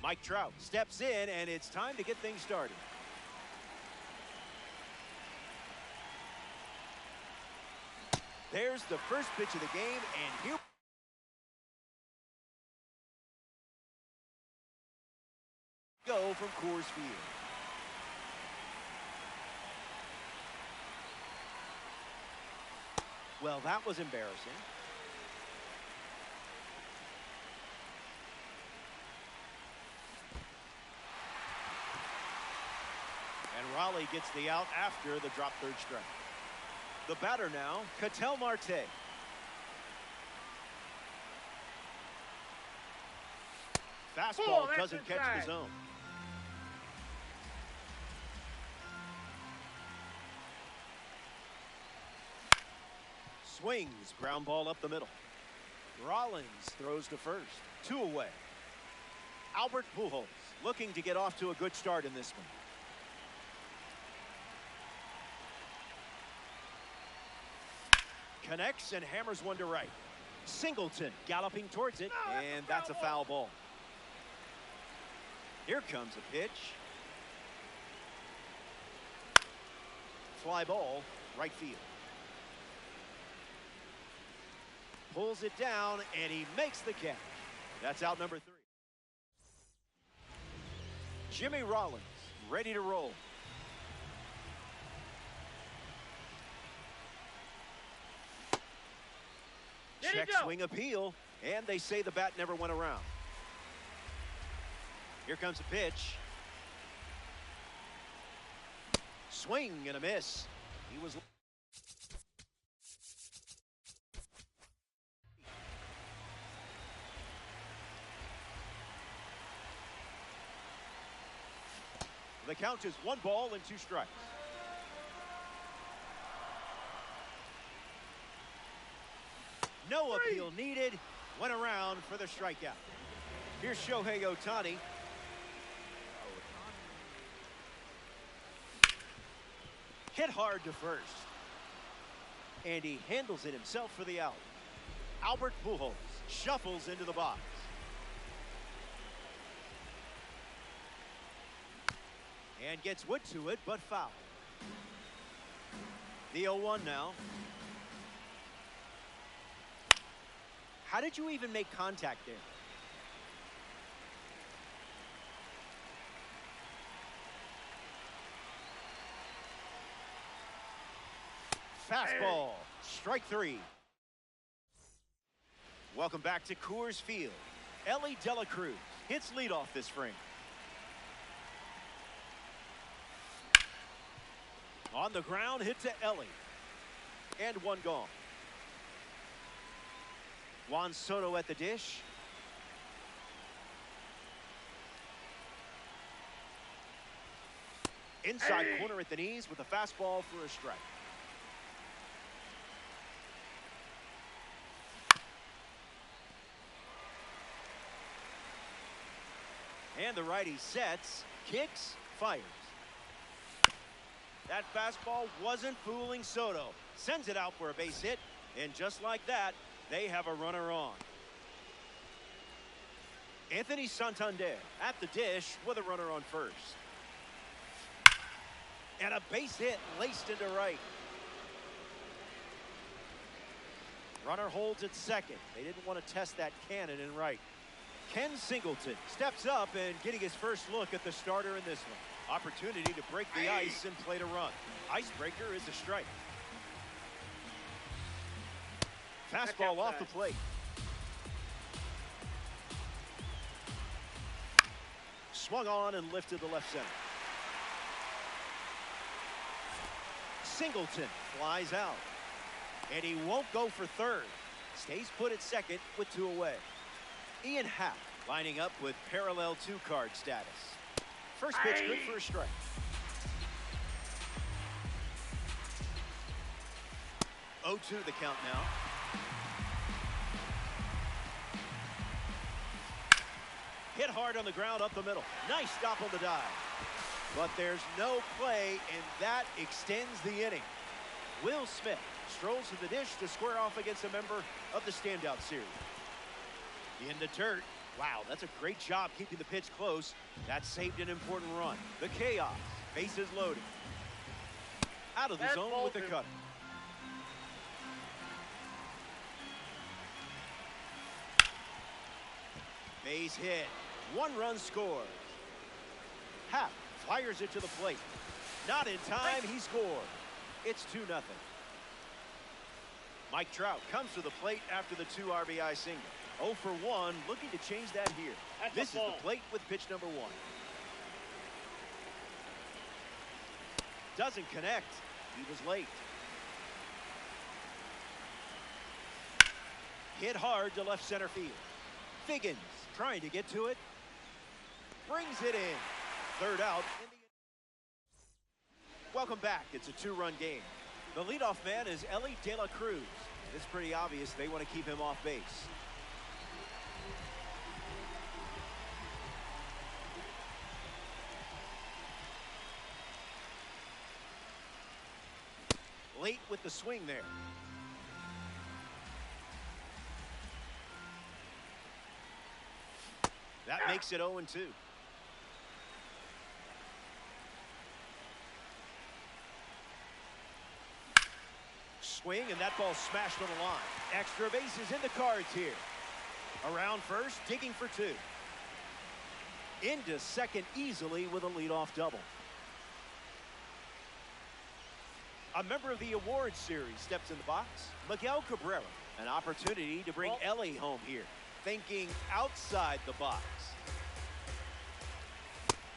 Mike Trout steps in, and it's time to get things started. There's the first pitch of the game, and here we go from Coors Field. Well, that was embarrassing. And Raleigh gets the out after the drop third strike. The batter now, Ketel Marte. Fastball doesn't catch the zone. Swings, ground ball up the middle. Rollins throws to first. 2 away. Albert Pujols looking to get off to a good start in this one. Connects and hammers one to right. Singleton galloping towards it, and that's a foul ball. Here comes a pitch. Fly ball, right field. Pulls it down, and he makes the catch. That's out number 3. Jimmy Rollins, ready to roll. Check swing appeal, and they say the bat never went around. Here comes a pitch. Swing and a miss. He was. The count is 1 ball and 2 strikes. No appeal needed. Went around for the strikeout. Here's Shohei Ohtani. Hit hard to first. And he handles it himself for the out. Albert Pujols shuffles into the box. And gets wood to it, but foul. The 0-1 now. How did you even make contact there? Fastball, strike 3. Welcome back to Coors Field. Elly De La Cruz hits leadoff this frame. On the ground, hit to Elly. And 1 gone. Juan Soto at the dish. Inside corner at the knees with a fastball for a strike. And the righty sets, kicks, fires. That fastball wasn't fooling Soto. Sends it out for a base hit, and just like that, they have a runner on. Anthony Santander at the dish with a runner on first. And a base hit laced into right. Runner holds at second. They didn't want to test that cannon in right. Ken Singleton steps up and getting his first look at the starter in this one. Opportunity to break the ice and play to run. Icebreaker is a strike. Fastball off the plate. Swung on and lifted to left center. Singleton flies out. And he won't go for third. Stays put at second with 2 away. Ian Happ lining up with parallel 2-card status. First pitch good for a strike. Oh, 2 the count now. Hit hard on the ground up the middle. Nice stop on the dive. But there's no play, and that extends the inning. Will Smith strolls to the dish to square off against a member of the standout series. In the dirt. Wow, that's a great job keeping the pitch close. That saved an important run. The chaos. Bases loaded. Out of the zone with the cutter. Base hit. 1 run scores. Happ fires it to the plate. Not in time. He scored. It's 2-0. Mike Trout comes to the plate after the 2 RBI single. 0 for 1, looking to change that here. This is the plate with pitch number 1. Doesn't connect. He was late. Hit hard to left center field. Figgins trying to get to it. Brings it in. Third out. Welcome back. It's a 2-run game. The leadoff man is Elly De La Cruz. It's pretty obvious they want to keep him off base. Late with the swing there. That makes it 0-2. Swing, and that ball smashed on the line. Extra bases in the cards here. Around first, digging for 2. Into second easily with a leadoff double. A member of the awards series steps in the box. Miguel Cabrera. An opportunity to bring Elly home here. Thinking outside the box.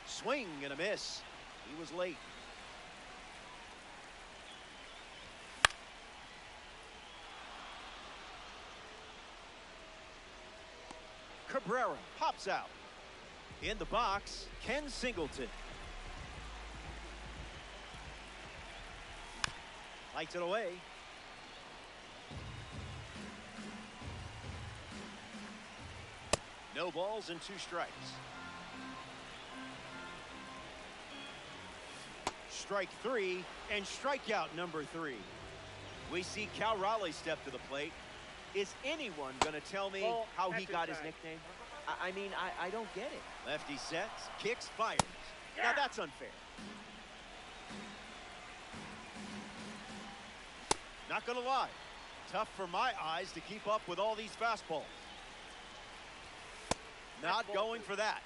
Swing and a miss. He was late. Cabrera pops out. In the box, Ken Singleton. Lights it away. No balls and 2 strikes. Strike 3 and strikeout number 3. We see Cal Raleigh step to the plate. Is anyone going to tell me how he got his nickname? I mean, I don't get it. Lefty sets, kicks, fires. Now that's unfair. Not going to lie. Tough for my eyes to keep up with all these fastballs. Not going for that.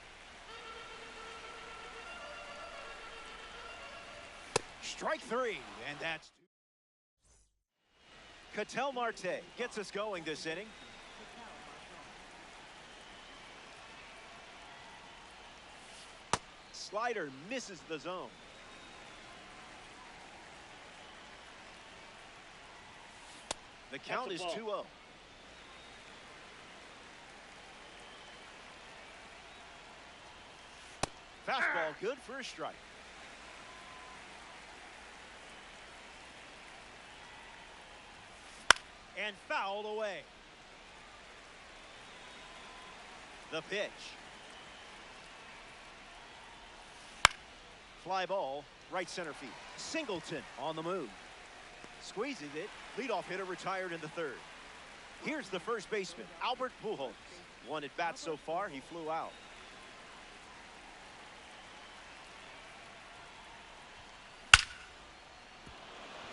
Strike 3, and that's 2. Ketel Marte gets us going this inning. Slider misses the zone. The count is 2-0. Fastball good for a strike. And fouled away. The pitch. Fly ball, right center field. Singleton on the move. Squeezes it. Leadoff hitter retired in the 3rd. Here's the first baseman, Albert Pujols. 1 at bat so far. He flew out.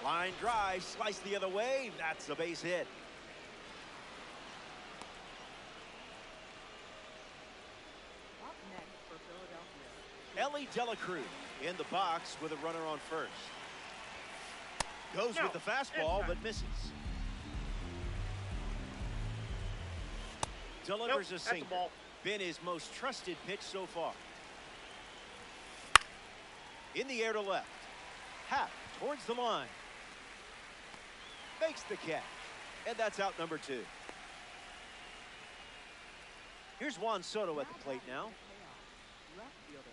Line drive, sliced the other way. That's a base hit. Up next for Philadelphia, Elly De La Cruz in the box with a runner on first. Goes with the fastball, but misses. Delivers a single. Been his most trusted pitch so far. In the air to left. Happ towards the line. Makes the catch. And that's out number 2. Here's Juan Soto at the plate now. Left fielder,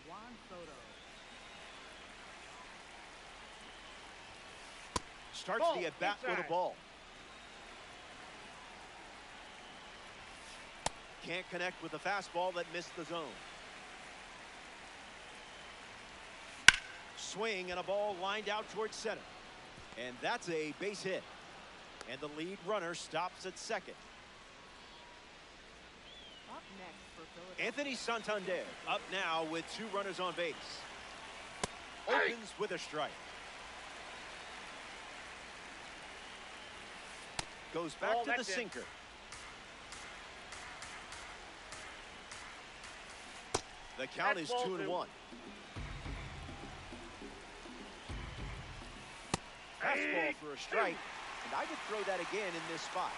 Juan Soto. Starts the at-bat with a ball. Can't connect with the fastball that missed the zone. Swing and a ball lined out towards center. And that's a base hit. And the lead runner stops at second. Up next for Philadelphia, Anthony Santander up now with 2 runners on base. Opens with a strike. Goes back to the sinker. The count is 2-1. Fastball for a strike, and I would throw that again in this spot.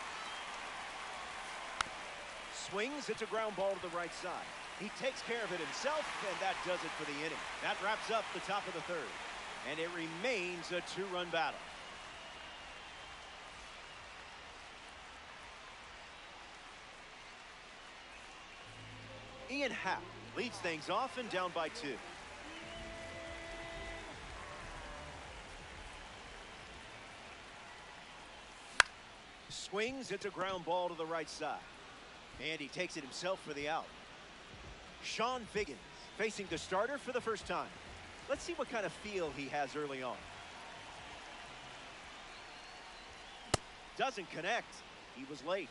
Swings, it's a ground ball to the right side. He takes care of it himself, and that does it for the inning. That wraps up the top of the 3rd, and it remains a 2-run battle. Ian Happ leads things off and down by 2. Swings, it's a ground ball to the right side. And he takes it himself for the out. Sean Figgins facing the starter for the first time. Let's see what kind of feel he has early on. Doesn't connect. He was late.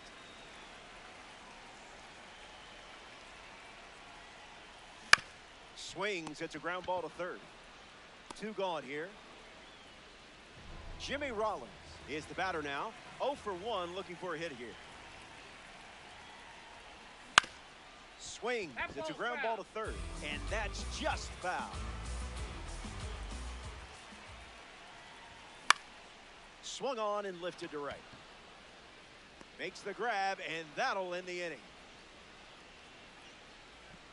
Swings, it's a ground ball to third. 2 gone here. Jimmy Rollins is the batter now. 0 for 1, looking for a hit here. Swings, it's a ground ball to third, and that's just foul. Swung on and lifted to right. Makes the grab, and that'll end the inning.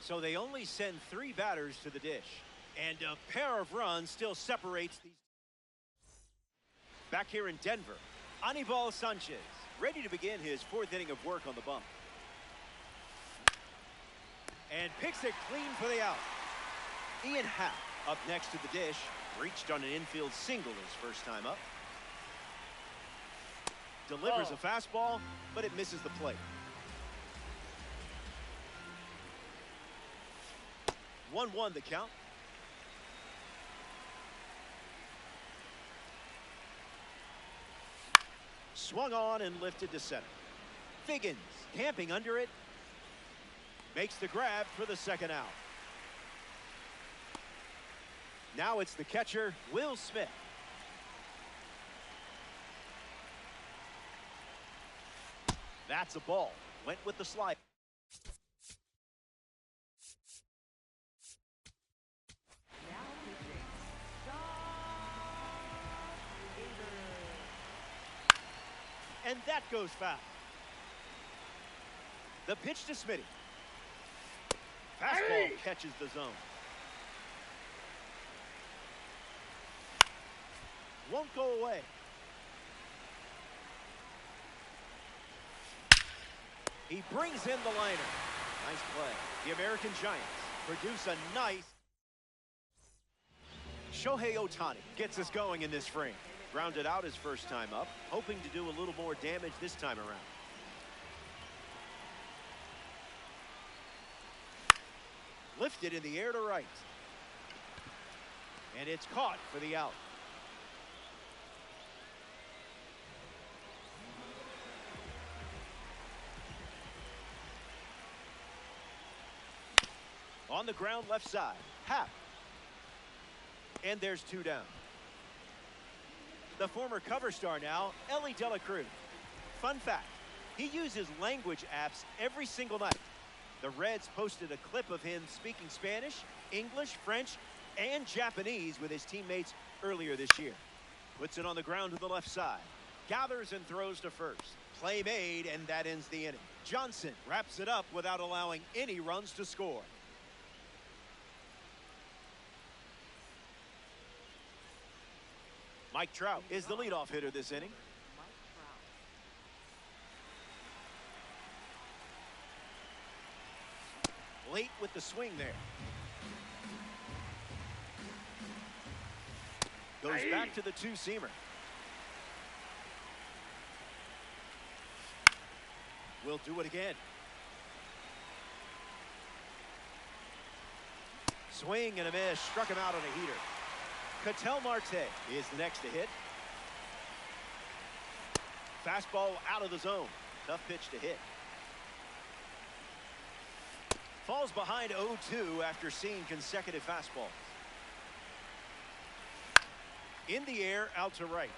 So they only send 3 batters to the dish, and a pair of runs still separates these. Back here in Denver, Anibal Sanchez ready to begin his 4th inning of work on the bump. And picks it clean for the out. Ian Happ up next to the dish. Reached on an infield single his first time up. Delivers a fastball, but it misses the plate. 1-1 the count. Swung on and lifted to center. Figgins camping under it. Makes the grab for the second out. Now it's the catcher, Will Smith. That's a ball. Went with the slide. now pitching, John Hader. And that goes foul. The pitch to Smitty. Fastball catches the zone. Won't go away. He brings in the liner. Nice play. The American Giants produce a nice. Shohei Ohtani gets us going in this frame. Grounded out his first time up, hoping to do a little more damage this time around. Lifted in the air to right. And it's caught for the out. On the ground left side, Happ. And there's 2 down. The former cover star now, Elly De La Cruz. Fun fact, he uses language apps every single night. The Reds posted a clip of him speaking Spanish, English, French, and Japanese with his teammates earlier this year. Puts it on the ground to the left side. Gathers and throws to first. Play made, and that ends the inning. Johnson wraps it up without allowing any runs to score. Mike Trout is the leadoff hitter this inning. late with the swing there. Goes back to the two-seamer. We'll do it again. Swing and a miss. Struck him out on a heater. Ketel Marte is the next to hit. Fastball out of the zone. Tough pitch to hit. Falls behind 0-2 after seeing consecutive fastballs. In the air, out to right.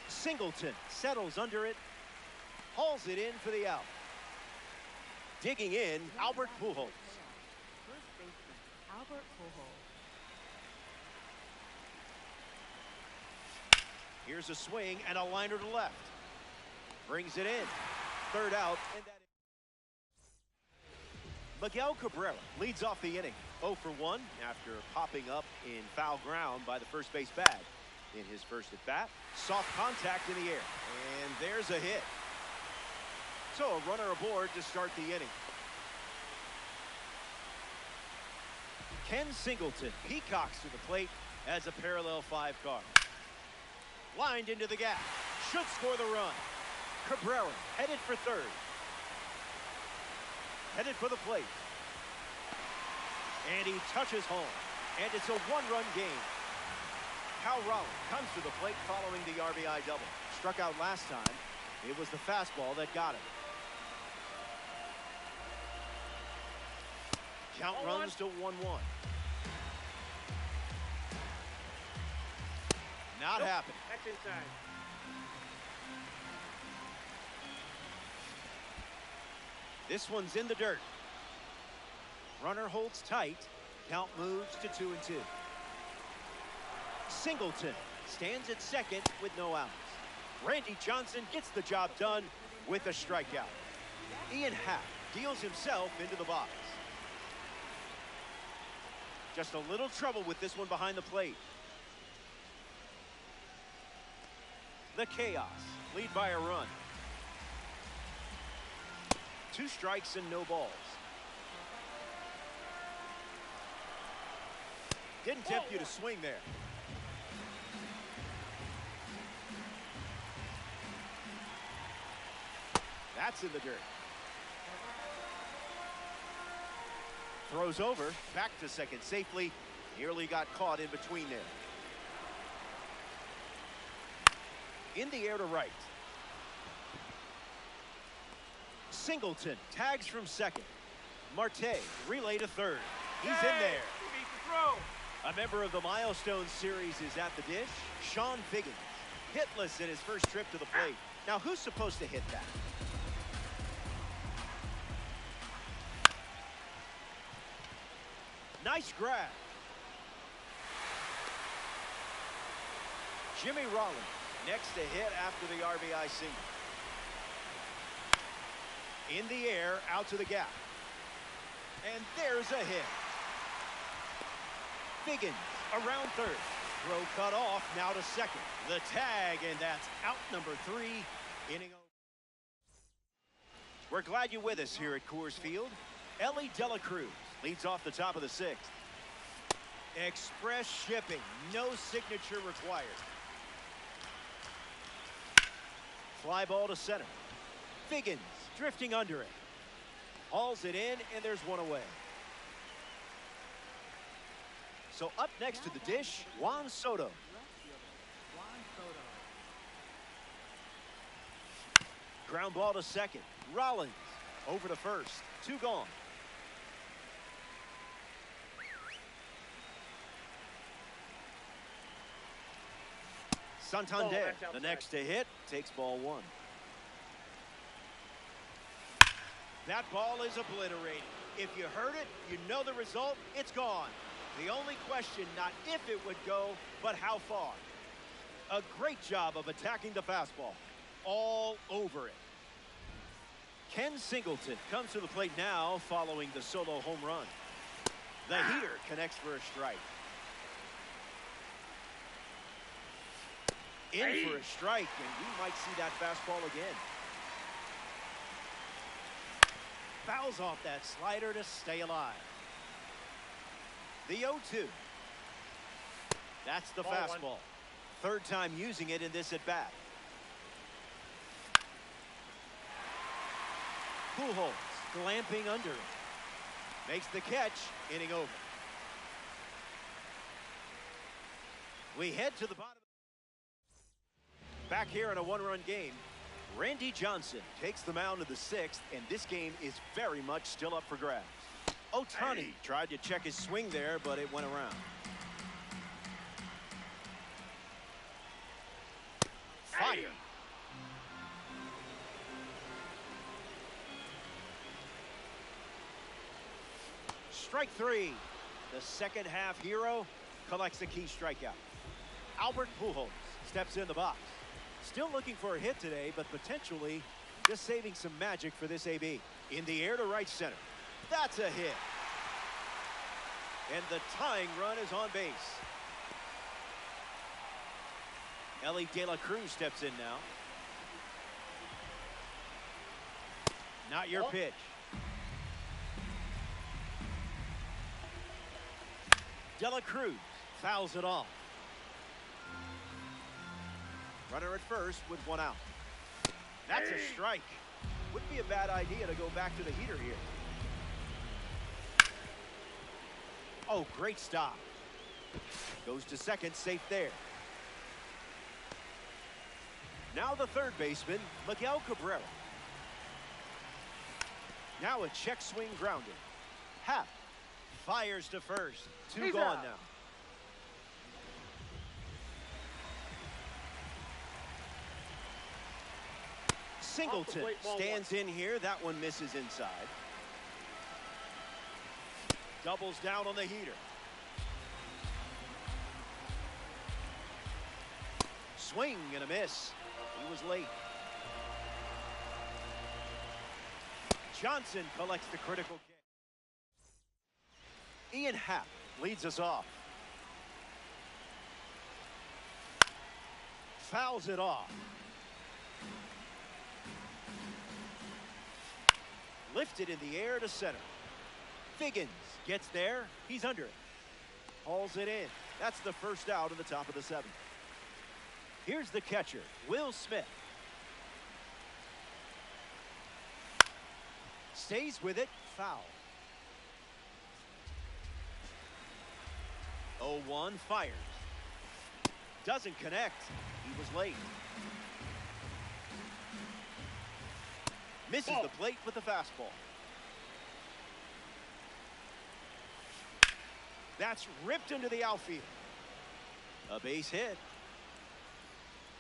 Singleton settles under it. Hauls it in for the out. Digging in, Albert Pujols. First baseman, Albert Pujols. Here's a swing and a liner to left. Brings it in. Third out. And that Miguel Cabrera leads off the inning. 0 for 1 after popping up in foul ground by the first base bag. In his first at bat, soft contact in the air. And there's a hit. So a runner aboard to start the inning. Ken Singleton peacocks to the plate as a parallel 5 car. Lined into the gap. Should score the run. Cabrera headed for third. Headed for the plate. And he touches home. And it's a 1-run game. Cal Raleigh comes to the plate following the RBI double. Struck out last time. It was the fastball that got him. Count runs to 1-1. Not happening. That's inside. This one's in the dirt. Runner holds tight. Count moves to 2-2. Singleton stands at second with no outs. Randy Johnson gets the job done with a strikeout. Ian Happ deals himself into the box. Just a little trouble with this one behind the plate. The chaos lead by a run. 2 strikes and no balls. Didn't tempt you to swing there. That's in the dirt. Throws over, back to second safely. Nearly got caught in between there. In the air to right. Singleton tags from second. Marte relay to third. He's in there. A member of the Milestone series is at the dish. Sean Figgins, hitless in his first trip to the plate. Now who's supposed to hit that? Nice grab. Jimmy Rollins next to hit after the RBI single. In the air, out to the gap. And there's a hit. Figgins around third. Throw cut off, now to second. The tag, and that's out number 3. Inning over. We're glad you're with us here at Coors Field. Ellie De La Cruz leads off the top of the 6th. Express shipping, no signature required. Fly ball to center. Figgins drifting under it. Hauls it in, and there's one away. So up next to the dish, Juan Soto. Left fielder, Juan Soto. Ground ball to second. Rollins over to first. 2 gone. Santander, the next to hit, takes ball 1. That ball is obliterated. If you heard it, you know the result. It's gone. The only question, not if it would go, but how far. A great job of attacking the fastball. All over it. Ken Singleton comes to the plate now following the solo home run. The heater connects for a strike. In for a strike, and we might see that fastball again. Fouls off that slider to stay alive. The 0-2. That's the Ball fastball. one. Third time using it in this at bat. Pujols glamping under it. Makes the catch, inning over. We head to the bottom. Back here in a one-run game, Randy Johnson takes the mound in the 6th, and this game is very much still up for grabs. Ohtani tried to check his swing there, but it went around. Fire. Strike 3. The second half hero collects a key strikeout. Albert Pujols steps in the box. Still looking for a hit today, but potentially just saving some magic for this AB. In the air to right center. That's a hit. And the tying run is on base. Elly De La Cruz steps in now. Not your pitch. De La Cruz fouls it off. Runner at first with one out. That's a strike. Wouldn't be a bad idea to go back to the heater here. Oh, great stop. Goes to second, safe there. Now the third baseman, Miguel Cabrera. Now a check swing grounded. Happ fires to first. Two gone now. Singleton stands in here. That one misses inside. Doubles down on the heater. Swing and a miss. He was late. Johnson collects the critical catch. Ian Happ leads us off. Fouls it off. Lifted in the air to center. Figgins gets there. He's under it. Hauls it in. That's the first out in the top of the 7th. Here's the catcher, Will Smith. Stays with it. Foul. 0-1 fires. Doesn't connect. He was late. Misses the plate with the fastball. That's ripped into the outfield. A base hit.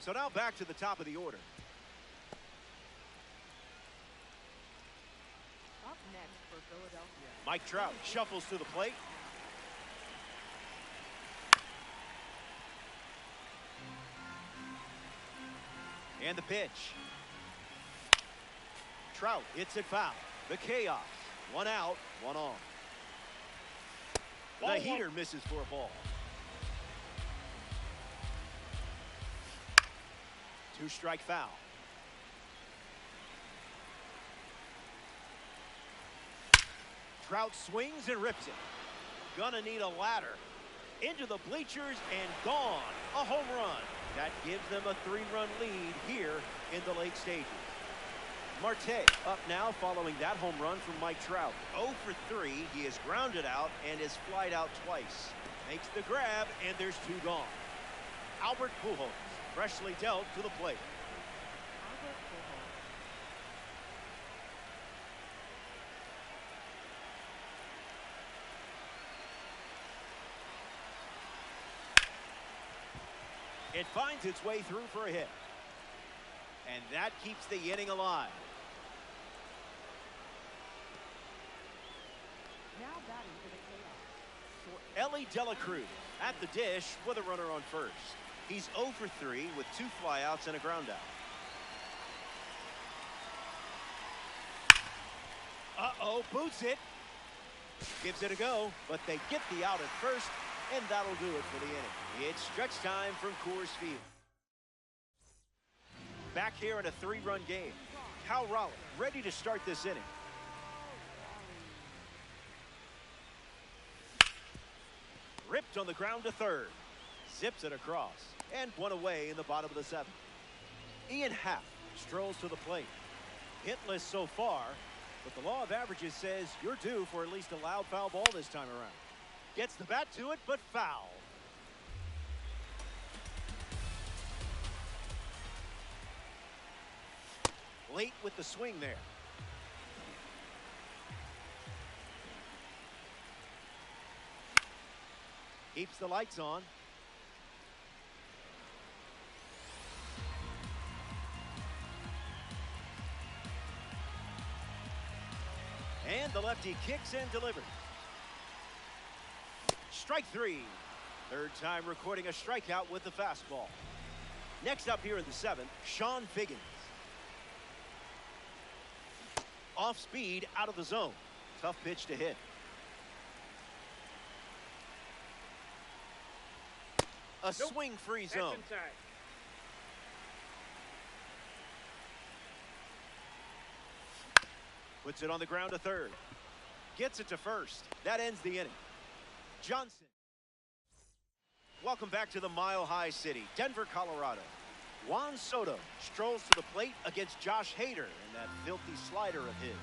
So now back to the top of the order. Up next for Philadelphia, Mike Trout shuffles to the plate. And the pitch. Trout hits it foul. The chaos. One out, one on. The heater misses for a ball. 2-strike foul. Trout swings and rips it. Gonna need a ladder. Into the bleachers and gone. A home run. That gives them a 3-run lead here in the late stages. Marte up now following that home run from Mike Trout. 0 for 3. He is grounded out and is flied out twice. Makes the grab, and there's 2 gone. Albert Pujols freshly dealt to the plate. Albert Pujols. It finds its way through for a hit. And that keeps the inning alive. Now batting for the chaos. Elly De La Cruz at the dish with a runner on first. He's 0 for 3 with 2 flyouts and a ground out. Uh-oh, boots it. Gives it a go, but they get the out at first, and that'll do it for the inning. It's stretch time from Coors Field. Back here in a 3-run game. Cal Raleigh ready to start this inning. Ripped on the ground to third. Zips it across. And one away in the bottom of the seventh. Ian Happ strolls to the plate. Hitless so far, but the law of averages says you're due for at least a loud foul ball this time around. Gets the bat to it, but foul. Late with the swing there. Keeps the lights on. And the lefty kicks and delivers. Strike three. Third time recording a strikeout with the fastball. Next up here in the seventh, Sean Figgins. Off speed, out of the zone. Tough pitch to hit. A swing-free zone. Puts it on the ground to third. Gets it to first. That ends the inning. Johnson. Welcome back to the Mile High City, Denver, Colorado. Juan Soto strolls to the plate against Josh Hader and that filthy slider of his.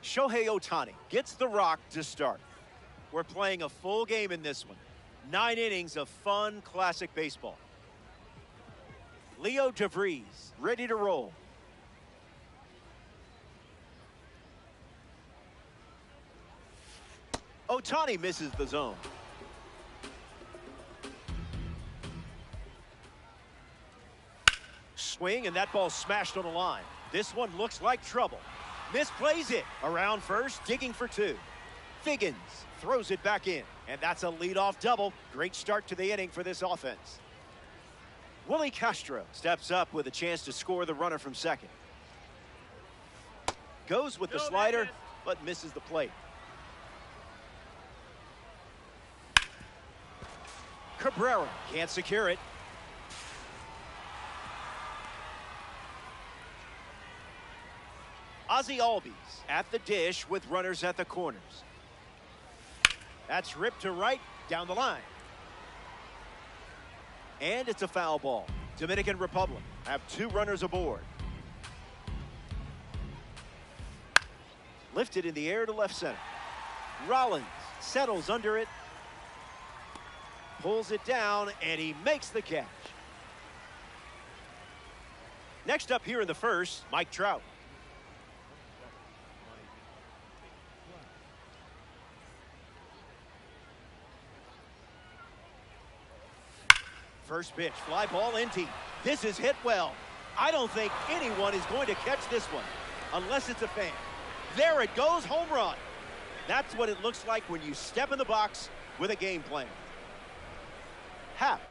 Shohei Ohtani gets the rock to start. We're playing a full game in this one. 9 innings of fun, classic baseball. Leo DeVries ready to roll. Ohtani misses the zone. Swing, and that ball smashed on the line. This one looks like trouble. Misplays it. Around first, digging for two. Figgins throws it back in. And that's a leadoff double. Great start to the inning for this offense. Willie Castro steps up with a chance to score the runner from second. Goes with the slider, but misses the plate. Cabrera can't secure it. Ozzie Albies at the dish with runners at the corners. That's ripped to right, down the line. And it's a foul ball. Dominican Republic have 2 runners aboard. Lifted in the air to left center. Rollins settles under it. Pulls it down, and he makes the catch. Next up here in the first, Mike Trout. First pitch, fly ball in deep. This is hit well. I don't think anyone is going to catch this one, unless it's a fan. There it goes, home run. That's what it looks like when you step in the box with a game plan. Happ.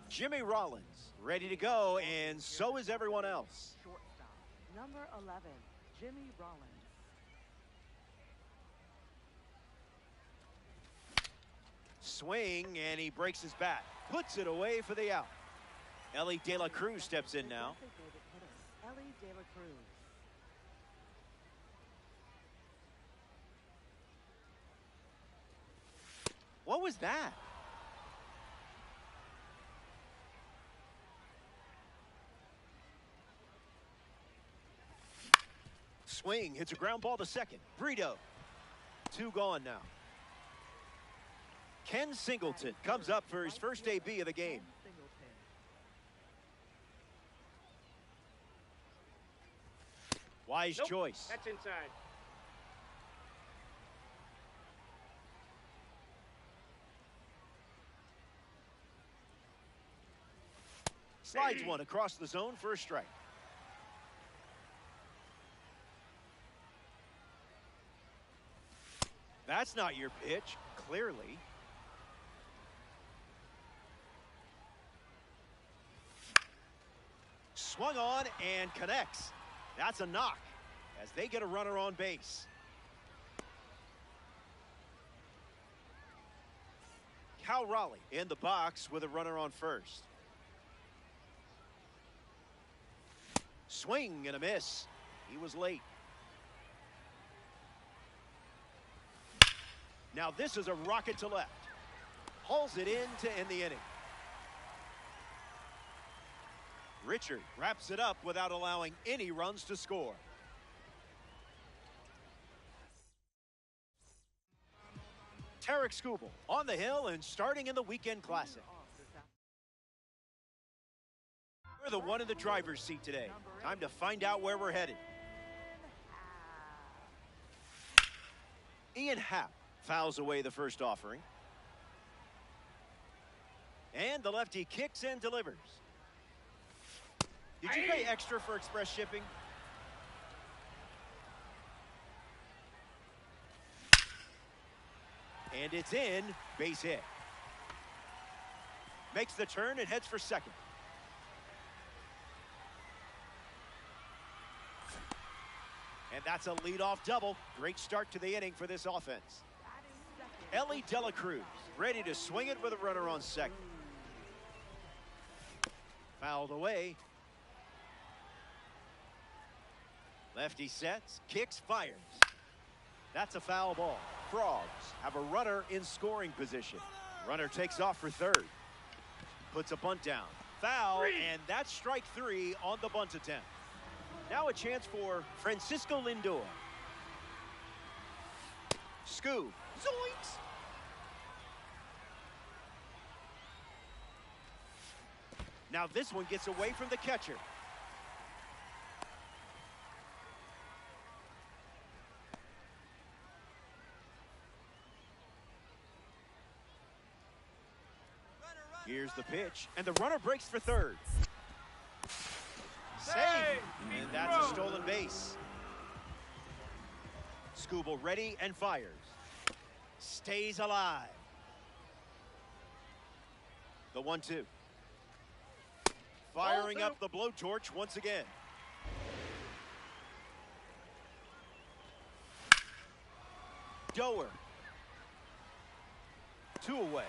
Jimmy Rollins ready to go, and so is everyone else. Shortstop, number 11, Jimmy Rollins. Swing, and he breaks his bat. Puts it away for the out. Elly De La Cruz steps in now. Designated hitter, Elly De La Cruz. What was that? Swing, hits a ground ball to second. Brito. 2 gone now. Ken Singleton comes up for his first AB of the game. Ken Singleton. Wise Nope, choice. that's inside. Slides one across the zone for a strike. That's not your pitch, clearly. Swung on and connects. That's a knock as they get a runner on base. Cal Raleigh in the box with a runner on first. Swing and a miss. He was late. Now this is a rocket to left. Hauls it in to end the inning. Richard wraps it up without allowing any runs to score. Tarik Skubal on the hill and starting in the weekend classic. We're the one in the driver's seat today. Time to find out where we're headed. Ian Happ fouls away the first offering. And the lefty kicks and delivers. Did you pay extra for express shipping? And it's in, base hit. Makes the turn and heads for second. And that's a leadoff double. Great start to the inning for this offense. Elly De La Cruz ready to swing it with a runner on second. Fouled away. Lefty sets, kicks, fires. That's a foul ball. Frogs have a runner in scoring position. Runner takes off for third. Puts a bunt down. Foul, and that's strike 3 on the bunt attempt. Now a chance for Francisco Lindor. Scoop. Zoinks! Now this one gets away from the catcher. Here's the pitch, and the runner breaks for third. Safe, and that's a stolen base. Skubal ready and fires. Stays alive. The 1-2. Firing up the blowtorch once again. Doer. 2 away,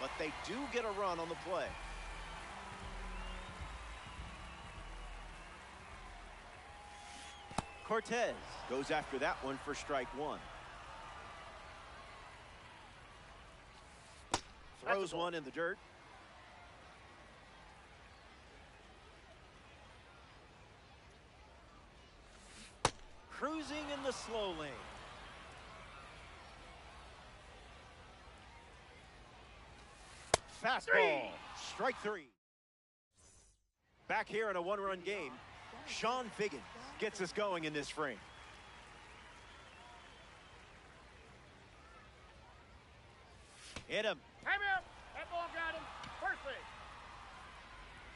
but they do get a run on the play. Cortez goes after that one for strike 1. Throws one in the dirt. Cruising in the slow lane. Fastball. Strike 3. Back here in a 1-run game, Sean Figgins gets us going in this frame. Hit him. Time out. That ball got him. First base.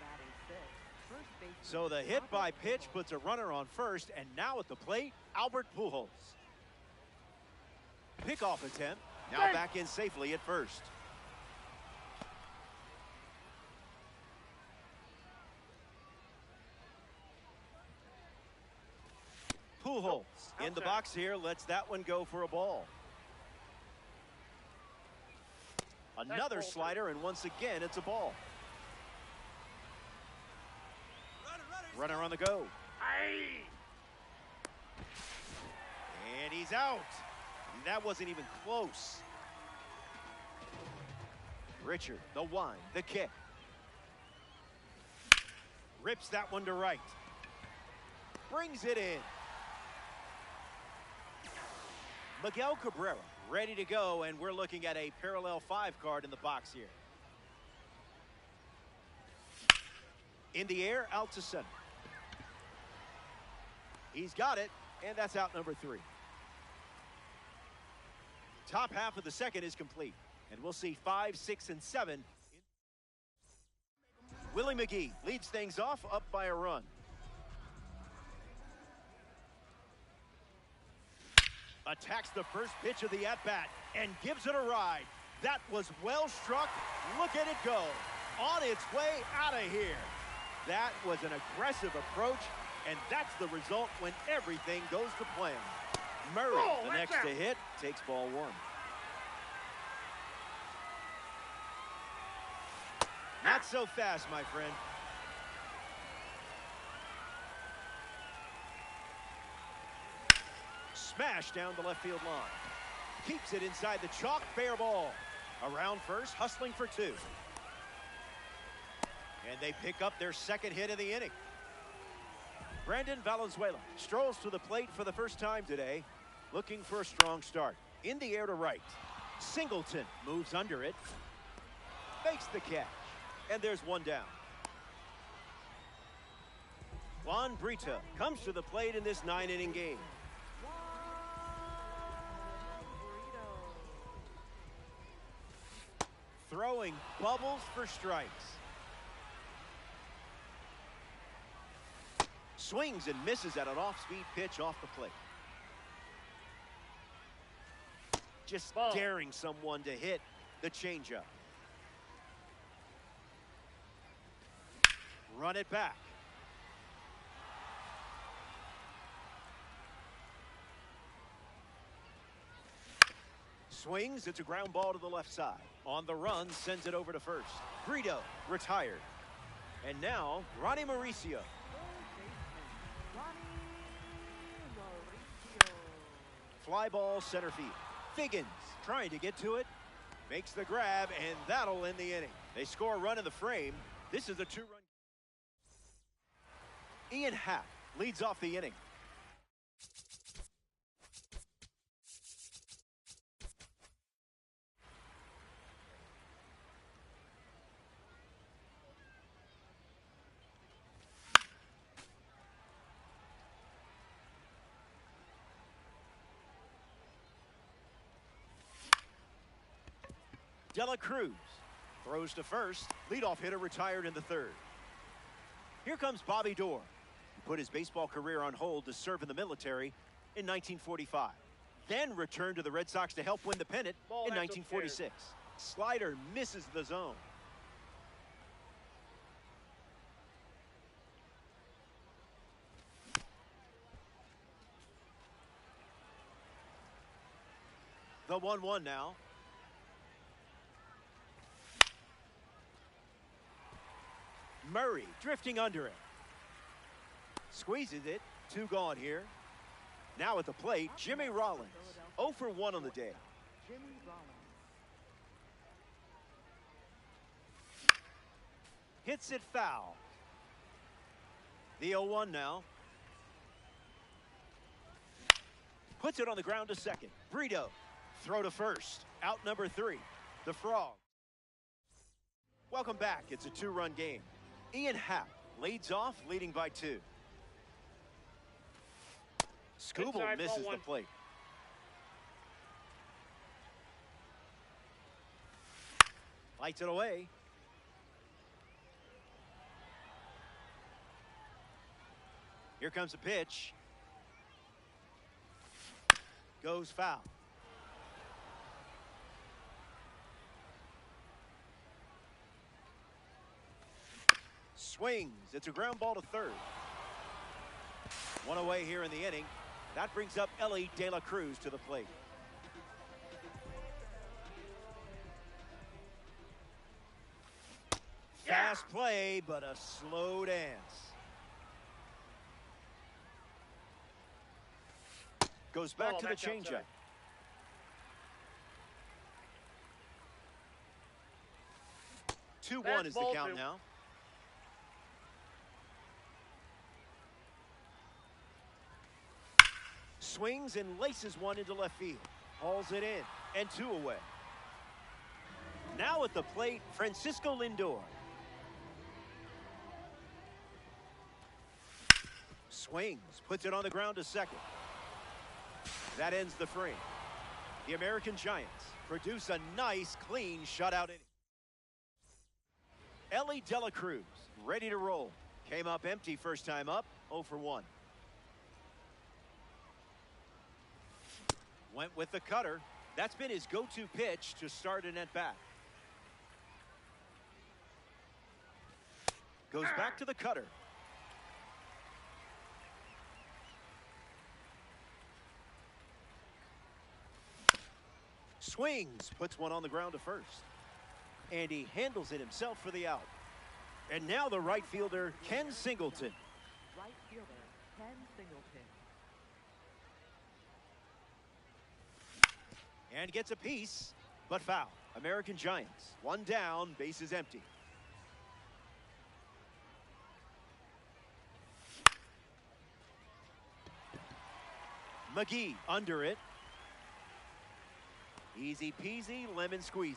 Batting sixth, first baseman So the hit by Albert pitch Pujols. puts a runner on first, and now at the plate, Albert Pujols. Pickoff attempt, now back in safely at first. Pujols in the box here. Lets that one go for a ball. Another slider, and once again, it's a ball. Runner on the go. And he's out. That wasn't even close. Richard, the wind, the kick. Rips that one to right. Brings it in. Miguel Cabrera ready to go, and we're looking at a parallel 5 card in the box here. In the air, out to center. He's got it, and that's out number 3. Top half of the second is complete, and we'll see 5, 6, and 7. Willie McGee leads things off, up by a run. Attacks the first pitch of the at-bat and gives it a ride. That was well struck. Look at it go. On its way out of here. That was an aggressive approach, and that's the result when everything goes to plan. Murray, the next to hit, takes ball 1. Not so fast, my friend. Smash down the left field line. Keeps it inside the chalk, fair ball. Around first, hustling for 2. And they pick up their second hit of the inning. Brandon Valenzuela strolls to the plate for the first time today, looking for a strong start. In the air to right. Singleton moves under it. Makes the catch. And there's one down. Juan Brito comes to the plate in this 9-inning game. Throwing bubbles for strikes. Swings and misses at an off-speed pitch off the plate. Just daring someone to hit the changeup. Run it back. Swings, it's a ground ball to the left side. On the run, sends it over to first. Brito retired. And now, Ronnie Mauricio. Fly ball center field. Figgins trying to get to it. Makes the grab, and that'll end the inning. They score a run in the frame. This is a 2-run. Ian Happ leads off the inning. Dela Cruz throws to first. Leadoff hitter retired in the 3rd. Here comes Bobby Doerr. He put his baseball career on hold to serve in the military in 1945. Then returned to the Red Sox to help win the pennant in 1946. Slider misses the zone. The 1-1 now. Murray drifting under it. Squeezes it. 2 gone here. Now at the plate, Jimmy Rollins. 0 for 1 on the day. Jimmy Rollins. Hits it foul. The 0-1 now. Puts it on the ground to second. Brito. Throw to first. Out number 3. The Frog. Welcome back. It's a 2-run game. Ian Happ leads off, leading by 2. Skubal misses the plate. Lights it away. Here comes a pitch. Goes foul. Swings. It's a ground ball to third. One away here in the inning. That brings up Elly De La Cruz to the plate. Fast play, but a slow dance. Goes back to the changeup. Two-one is the count now. Swings and laces one into left field. Hauls it in, and 2 away. Now at the plate, Francisco Lindor. Swings, puts it on the ground to second. That ends the frame. The American Giants produce a nice, clean shutout inning. Elly De La Cruz, ready to roll. Came up empty first time up, 0 for 1. Went with the cutter. That's been his go-to pitch to start an at-bat. Goes back to the cutter. Swings, puts one on the ground to first. And he handles it himself for the out. And now the right fielder, Ken Singleton. Right fielder, Ken Singleton. And gets a piece, but foul. American Giants, 1 down, bases empty. McGee under it. Easy peasy, lemon squeezy.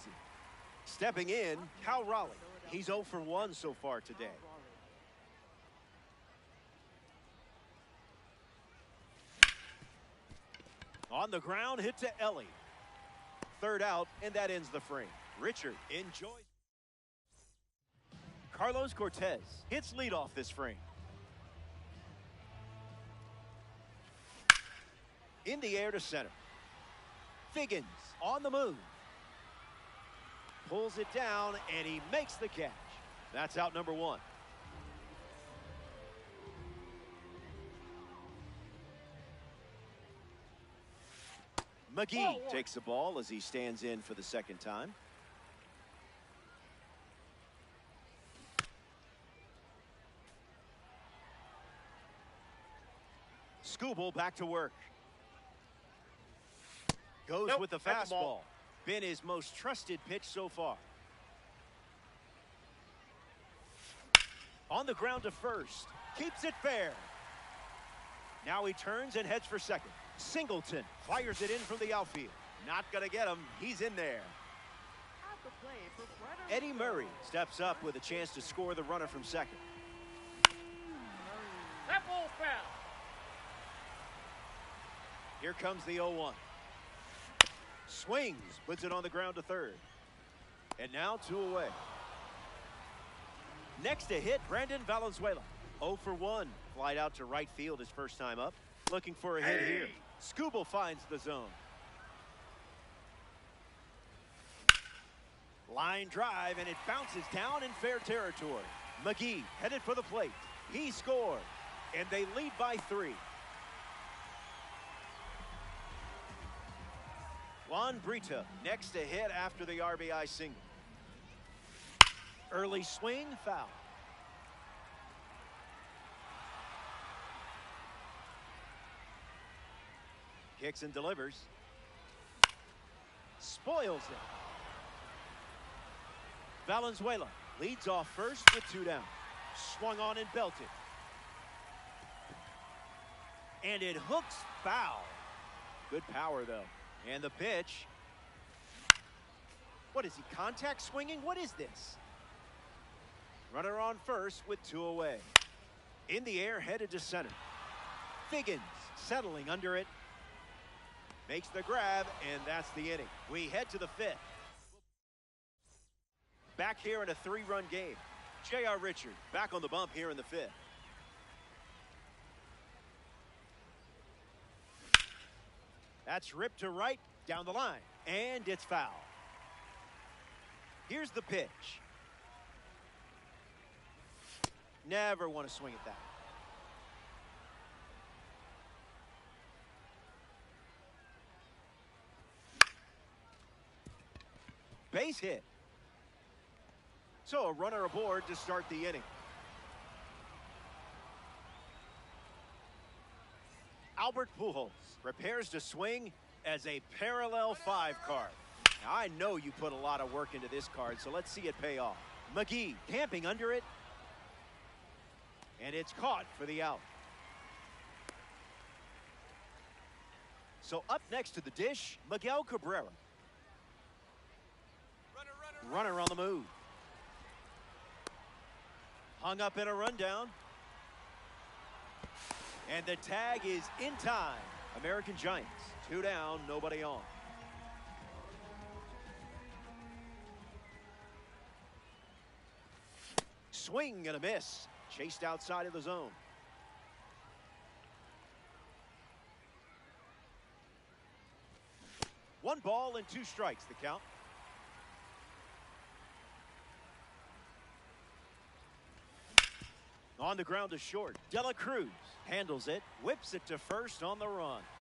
Stepping in, Cal Raleigh. He's 0 for 1 so far today. On the ground, hit to Elly. 3rd out, and that ends the frame. Richard enjoys. Carlos Cortez hits leadoff this frame. In the air to center. Figgins on the move. Pulls it down, and he makes the catch. That's out number 1. McGee takes the ball as he stands in for the 2nd time. Skubal back to work. Goes with the fastball. Been his most trusted pitch so far. On the ground to first. Keeps it fair. Now he turns and heads for second. Singleton fires it in from the outfield. Not going to get him. He's in there. At the plate for Eddie Murray steps up with a chance to score the runner from second. That ball foul. Here comes the 0-1. Swings, puts it on the ground to third. And now 2 away. Next to hit, Brandon Valenzuela. 0 for 1. Flied out to right field his first time up. Looking for a hit here. Skubal finds the zone. Line drive, and it bounces down in fair territory. McGee headed for the plate. He scored, and they lead by 3. Juan Brito next to hit after the RBI single. Early swing, foul. Kicks and delivers. Spoils it. Valenzuela leads off first with 2 down. Swung on and belted. And it hooks foul. Good power, though. And the pitch. What is he, contact swinging? What is this? Runner on first with 2 away. In the air, headed to center. Figgins settling under it. Makes the grab, and that's the inning. We head to the 5th. Back here in a 3-run game. J.R. Richard back on the bump here in the 5th. That's ripped to right, down the line, and it's foul. Here's the pitch. Never want to swing at that. Base hit. So a runner aboard to start the inning. Albert Pujols prepares to swing as a parallel 5 card. Now, I know you put a lot of work into this card, so let's see it pay off. McGee camping under it. And it's caught for the out. So up next to the dish, Miguel Cabrera. Runner on the move. Hung up in a rundown. And the tag is in time. American Giants, 2 down, nobody on. Swing and a miss. Chased outside of the zone. One ball and 2 strikes, the count. On the ground to short. Dela Cruz handles it, whips it to first on the run.